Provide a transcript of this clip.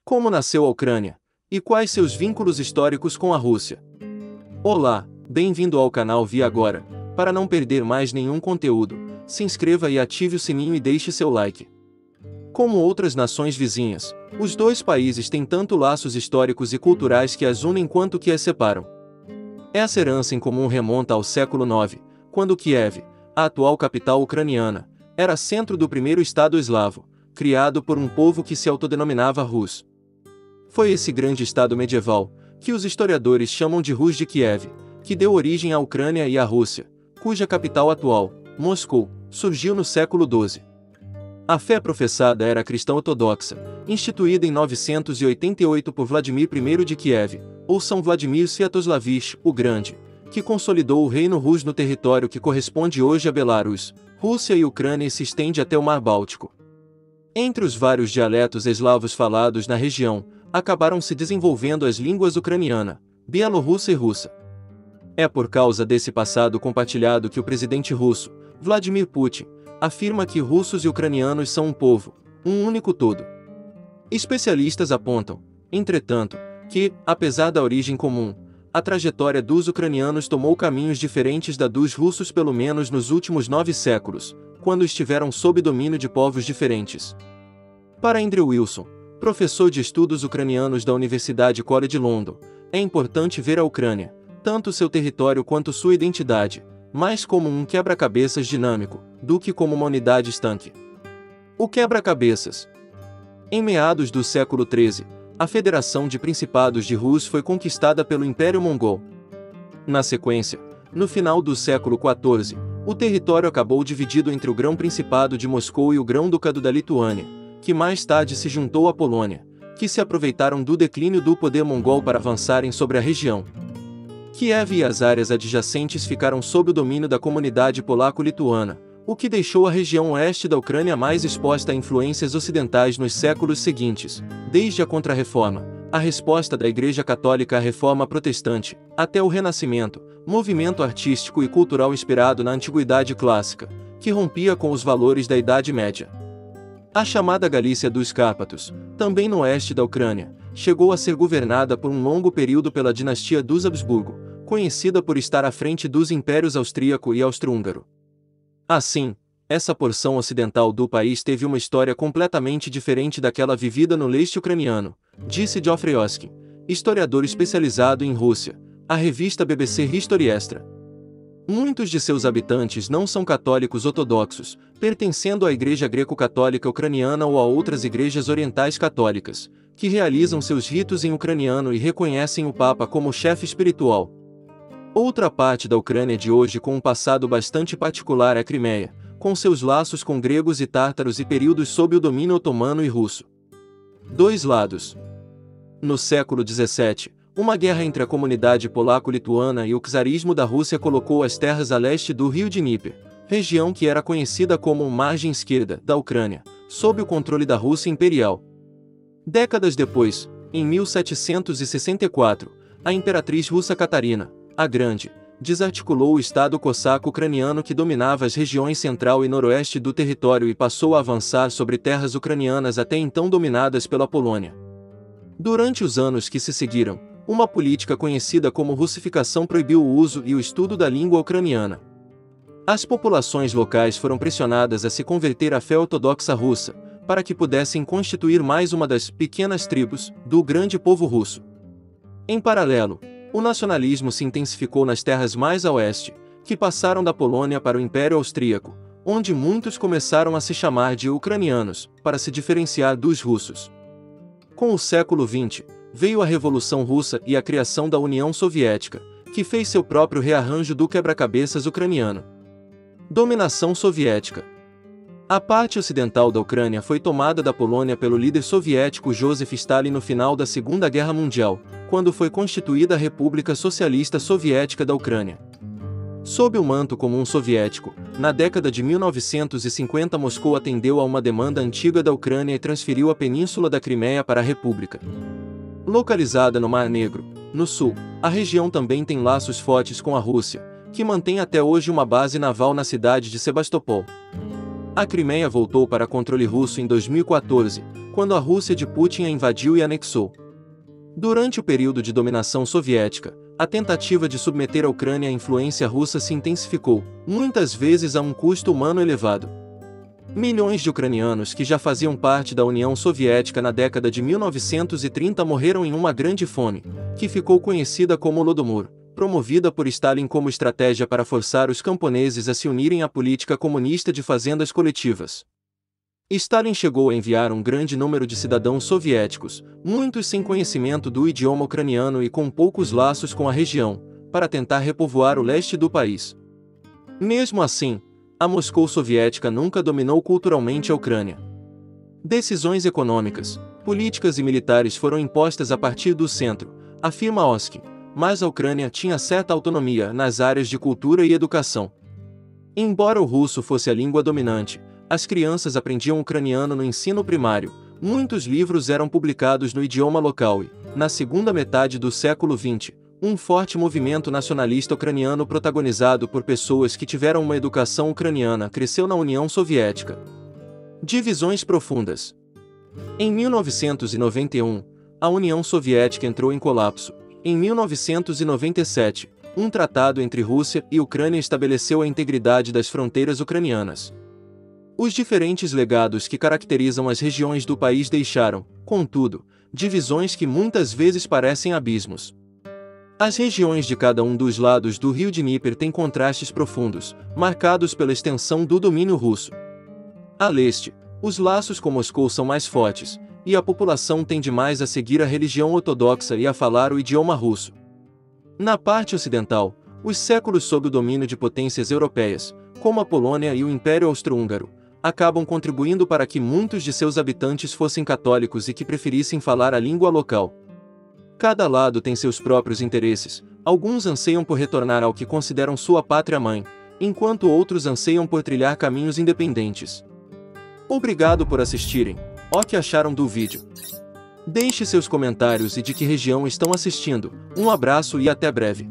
Como nasceu a Ucrânia? E quais seus vínculos históricos com a Rússia? Olá, bem-vindo ao canal Vi Agora. Para não perder mais nenhum conteúdo, se inscreva e ative o sininho e deixe seu like. Como outras nações vizinhas, os dois países têm tanto laços históricos e culturais que as unem quanto que as separam. Essa herança em comum remonta ao século IX, quando Kiev, a atual capital ucraniana, era centro do primeiro Estado eslavo, criado por um povo que se autodenominava Rus. Foi esse grande Estado medieval, que os historiadores chamam de Rus de Kiev, que deu origem à Ucrânia e à Rússia, cuja capital atual, Moscou, surgiu no século XII. A fé professada era cristã ortodoxa, instituída em 988 por Vladimir I de Kiev, ou São Vladimir Sviatoslavich, o Grande, que consolidou o reino Rus no território que corresponde hoje a Belarus, Rússia e Ucrânia e se estende até o Mar Báltico. Entre os vários dialetos eslavos falados na região, acabaram se desenvolvendo as línguas ucraniana, bielorrussa e russa. É por causa desse passado compartilhado que o presidente russo, Vladimir Putin, afirma que russos e ucranianos são um povo, um único todo. Especialistas apontam, entretanto, que, apesar da origem comum, a trajetória dos ucranianos tomou caminhos diferentes da dos russos pelo menos nos últimos 9 séculos, quando estiveram sob domínio de povos diferentes. Para Andrew Wilson, professor de estudos ucranianos da Universidade College London, é importante ver a Ucrânia, tanto seu território quanto sua identidade, mais como um quebra-cabeças dinâmico, do que como uma unidade estanque. O quebra-cabeças. Em meados do século XIII, a Federação de Principados de Rus foi conquistada pelo Império Mongol. Na sequência, no final do século XIV, o território acabou dividido entre o Grão-Principado de Moscou e o Grão-Ducado da Lituânia, que mais tarde se juntou à Polônia, que se aproveitaram do declínio do poder mongol para avançarem sobre a região. Kiev e as áreas adjacentes ficaram sob o domínio da comunidade polaco-lituana, o que deixou a região oeste da Ucrânia mais exposta a influências ocidentais nos séculos seguintes, desde a Contra-Reforma, a resposta da Igreja Católica à Reforma Protestante, até o Renascimento, movimento artístico e cultural inspirado na Antiguidade Clássica, que rompia com os valores da Idade Média. A chamada Galícia dos Cárpatos, também no oeste da Ucrânia, chegou a ser governada por um longo período pela dinastia dos Habsburgo, conhecida por estar à frente dos impérios austríaco e austro-húngaro. Assim, essa porção ocidental do país teve uma história completamente diferente daquela vivida no leste ucraniano, disse Geoffrey Oskin, historiador especializado em Rússia, à revista BBC History Extra. Muitos de seus habitantes não são católicos ortodoxos, pertencendo à Igreja Greco-Católica Ucraniana ou a outras igrejas orientais católicas, que realizam seus ritos em ucraniano e reconhecem o Papa como chefe espiritual. Outra parte da Ucrânia de hoje com um passado bastante particular é a Crimeia, com seus laços com gregos e tártaros e períodos sob o domínio otomano e russo. Dois lados. No século XVII, uma guerra entre a comunidade polaco-lituana e o czarismo da Rússia colocou as terras a leste do rio Dnieper, região que era conhecida como margem esquerda da Ucrânia, sob o controle da Rússia imperial. Décadas depois, em 1764, a imperatriz russa Catarina, a Grande, desarticulou o Estado cosaco ucraniano que dominava as regiões central e noroeste do território e passou a avançar sobre terras ucranianas até então dominadas pela Polônia. Durante os anos que se seguiram, uma política conhecida como russificação proibiu o uso e o estudo da língua ucraniana. As populações locais foram pressionadas a se converter à fé ortodoxa russa, para que pudessem constituir mais uma das pequenas tribos do grande povo russo. Em paralelo, o nacionalismo se intensificou nas terras mais a oeste, que passaram da Polônia para o Império Austríaco, onde muitos começaram a se chamar de ucranianos, para se diferenciar dos russos. Com o século XX, veio a Revolução Russa e a criação da União Soviética, que fez seu próprio rearranjo do quebra-cabeças ucraniano. Dominação soviética. A parte ocidental da Ucrânia foi tomada da Polônia pelo líder soviético Joseph Stalin no final da Segunda Guerra Mundial, quando foi constituída a República Socialista Soviética da Ucrânia. Sob o manto comum soviético, na década de 1950 Moscou atendeu a uma demanda antiga da Ucrânia e transferiu a península da Crimeia para a República. Localizada no Mar Negro, no sul, a região também tem laços fortes com a Rússia, que mantém até hoje uma base naval na cidade de Sebastopol. A Crimeia voltou para controle russo em 2014, quando a Rússia de Putin a invadiu e anexou. Durante o período de dominação soviética, a tentativa de submeter a Ucrânia à influência russa se intensificou, muitas vezes a um custo humano elevado. Milhões de ucranianos que já faziam parte da União Soviética na década de 1930 morreram em uma grande fome, que ficou conhecida como Holodomor, promovida por Stalin como estratégia para forçar os camponeses a se unirem à política comunista de fazendas coletivas. Stalin chegou a enviar um grande número de cidadãos soviéticos, muitos sem conhecimento do idioma ucraniano e com poucos laços com a região, para tentar repovoar o leste do país. Mesmo assim, a Moscou soviética nunca dominou culturalmente a Ucrânia. Decisões econômicas, políticas e militares foram impostas a partir do centro, afirma Oski, mas a Ucrânia tinha certa autonomia nas áreas de cultura e educação. Embora o russo fosse a língua dominante, as crianças aprendiam ucraniano no ensino primário, muitos livros eram publicados no idioma local e, na segunda metade do século XX, um forte movimento nacionalista ucraniano protagonizado por pessoas que tiveram uma educação ucraniana cresceu na União Soviética. Divisões profundas. Em 1991, a União Soviética entrou em colapso. Em 1997, um tratado entre Rússia e Ucrânia estabeleceu a integridade das fronteiras ucranianas. Os diferentes legados que caracterizam as regiões do país deixaram, contudo, divisões que muitas vezes parecem abismos. As regiões de cada um dos lados do rio Dnieper têm contrastes profundos, marcados pela extensão do domínio russo. A leste, os laços com Moscou são mais fortes, e a população tende mais a seguir a religião ortodoxa e a falar o idioma russo. Na parte ocidental, os séculos sob o domínio de potências europeias, como a Polônia e o Império Austro-Húngaro, acabam contribuindo para que muitos de seus habitantes fossem católicos e que preferissem falar a língua local. Cada lado tem seus próprios interesses, alguns anseiam por retornar ao que consideram sua pátria-mãe, enquanto outros anseiam por trilhar caminhos independentes. Obrigado por assistirem. O que acharam do vídeo? Deixe seus comentários e de que região estão assistindo. Um abraço e até breve.